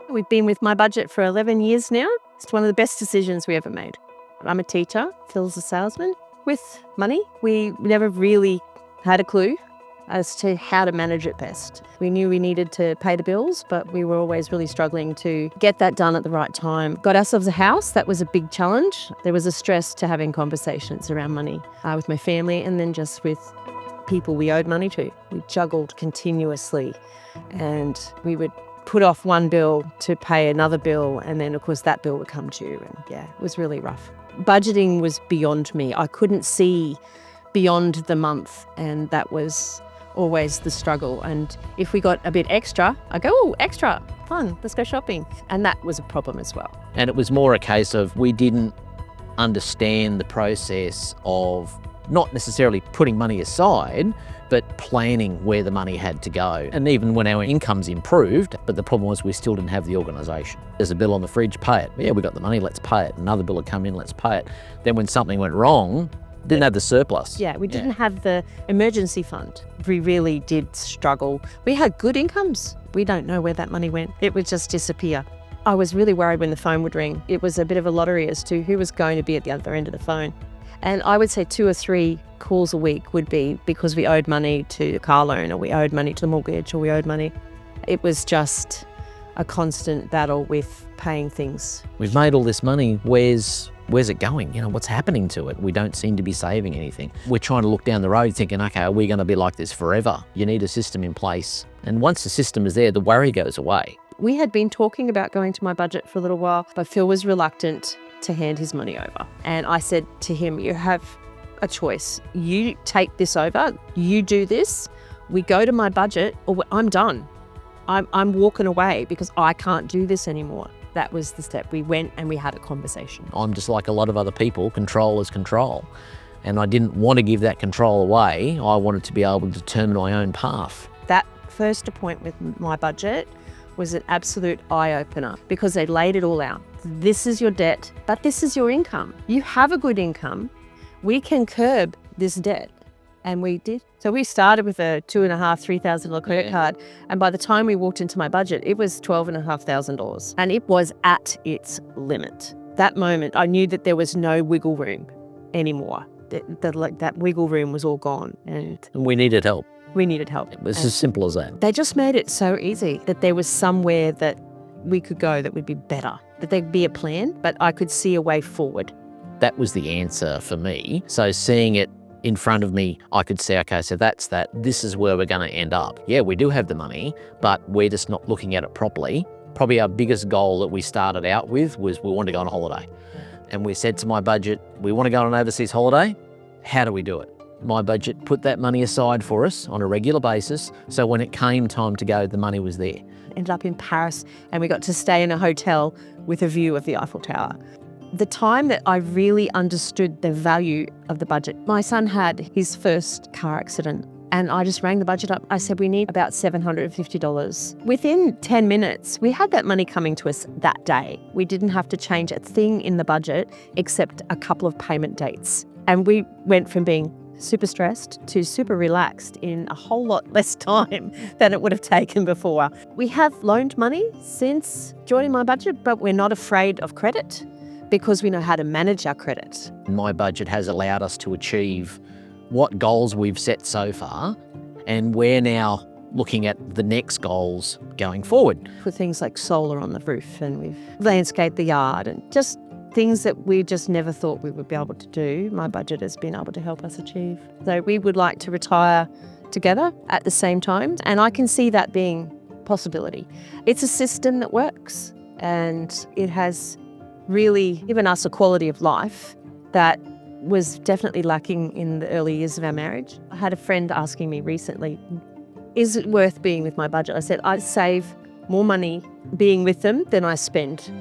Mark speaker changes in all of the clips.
Speaker 1: We've been with MyBudget for 11 years now. It's one of the best decisions we ever made. I'm a teacher, Phil's a salesman. With money, we never really had a clue as to how to manage it best. We knew we needed to pay the bills, but we were always really struggling to get that done at the right time. Got ourselves a house. That was a big challenge. There was a stress to having conversations around money with my family and then just with people we owed money to. We juggled continuously and we would put off one bill to pay another bill, and then of course that bill would come due, and yeah, it was really rough. Budgeting was beyond me. I couldn't see beyond the month, and that was always the struggle. And if we got a bit extra, I go, oh, extra, fun, let's go shopping. And that was a problem as well.
Speaker 2: And it was more a case of we didn't understand the process of not necessarily putting money aside, but planning where the money had to go. And even when our incomes improved, but the problem was we still didn't have the organisation. There's a bill on the fridge, pay it. Yeah, we got the money, let's pay it. Another bill had come in, let's pay it. Then when something went wrong, didn't have the surplus.
Speaker 1: Yeah, we didn't have the emergency fund. We really did struggle. We had good incomes. We don't know where that money went. It would just disappear. I was really worried when the phone would ring. It was a bit of a lottery as to who was going to be at the other end of the phone. And I would say 2 or 3 calls a week would be because we owed money to a car loan, or we owed money to the mortgage, or we owed money. It was just a constant battle with paying things.
Speaker 2: We've made all this money, where's it going? You know, what's happening to it? We don't seem to be saving anything. We're trying to look down the road thinking, okay, are we going to be like this forever? You need a system in place. And once the system is there, the worry goes away.
Speaker 1: We had been talking about going to MyBudget for a little while, but Phil was reluctant to hand his money over. And I said to him, you have a choice. You take this over, you do this, we go to MyBudget, or I'm done. I'm walking away because I can't do this anymore. That was the step. We went and we had a conversation.
Speaker 2: I'm just like a lot of other people, control is control. And I didn't want to give that control away. I wanted to be able to determine my own path.
Speaker 1: That first appointment with MyBudget was an absolute eye-opener because they laid it all out. This is your debt, but this is your income. You have a good income. We can curb this debt. And we did. So we started with a $2,500, $3,000 credit card. And by the time we walked into MyBudget, it was $12,500. And it was at its limit. That moment, I knew that there was no wiggle room anymore. That wiggle room was all gone. And
Speaker 2: we needed help.
Speaker 1: We needed help.
Speaker 2: It was as simple as that.
Speaker 1: They just made it so easy that there was somewhere that we could go that would be better, that there'd be a plan, but I could see a way forward.
Speaker 2: That was the answer for me. So seeing it in front of me, I could say, okay, so that's that. This is where we're going to end up. Yeah, we do have the money, but we're just not looking at it properly. Probably our biggest goal that we started out with was we want to go on a holiday. And we said to MyBudget, we want to go on an overseas holiday. How do we do it? MyBudget put that money aside for us on a regular basis. So when it came time to go, the money was there.
Speaker 1: Ended up in Paris and we got to stay in a hotel with a view of the Eiffel Tower. The time that I really understood the value of the budget, my son had his first car accident and I just rang the budget up. I said, we need about $750. Within 10 minutes, we had that money coming to us that day. We didn't have to change a thing in the budget except a couple of payment dates. And we went from being super stressed to super relaxed in a whole lot less time than it would have taken before. We have loaned money since joining MyBudget, but we're not afraid of credit because we know how to manage our credit.
Speaker 2: MyBudget has allowed us to achieve what goals we've set so far, and we're now looking at the next goals going forward.
Speaker 1: For things like solar on the roof, and we've landscaped the yard, and just things that we just never thought we would be able to do, MyBudget has been able to help us achieve. So we would like to retire together at the same time, and I can see that being a possibility. It's a system that works, and it has really given us a quality of life that was definitely lacking in the early years of our marriage. I had a friend asking me recently, is it worth being with MyBudget? I said, I save more money being with them than I spend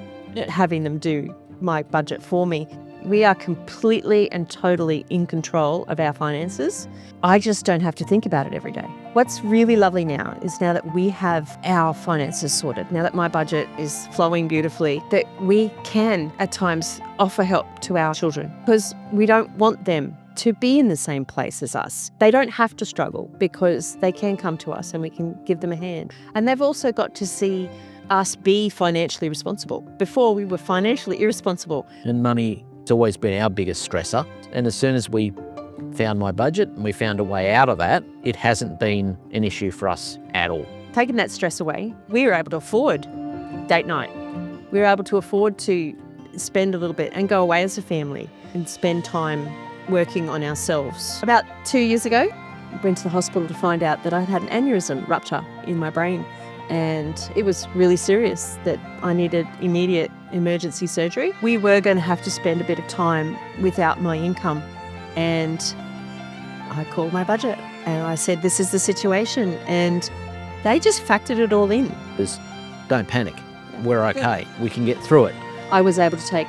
Speaker 1: having them do my budget for me. We are completely and totally in control of our finances. I just don't have to think about it every day. What's really lovely now is now that we have our finances sorted, now that MyBudget is flowing beautifully, that we can at times offer help to our children because we don't want them to be in the same place as us. They don't have to struggle because they can come to us and we can give them a hand. And they've also got to see us be financially responsible. Before, we were financially irresponsible.
Speaker 2: And money has always been our biggest stressor. And as soon as we found MyBudget and we found a way out of that, it hasn't been an issue for us at all.
Speaker 1: Taking that stress away, we were able to afford date night. We were able to afford to spend a little bit and go away as a family and spend time working on ourselves. About 2 years ago, I went to the hospital to find out that I'd had an aneurysm rupture in my brain, and it was really serious, that I needed immediate emergency surgery. We were going to have to spend a bit of time without my income, and I called MyBudget and I said, this is the situation, and they just factored it all in.
Speaker 2: Just don't panic. We're okay. We can get through it.
Speaker 1: I was able to take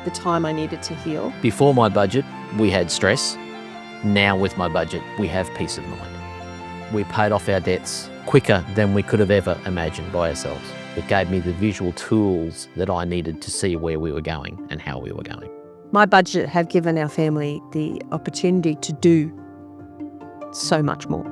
Speaker 1: the time I needed to heal.
Speaker 2: Before MyBudget, we had stress. Now with MyBudget, we have peace of mind. We paid off our debts quicker than we could have ever imagined by ourselves. It gave me the visual tools that I needed to see where we were going and how we were going.
Speaker 1: MyBudget have given our family the opportunity to do so much more.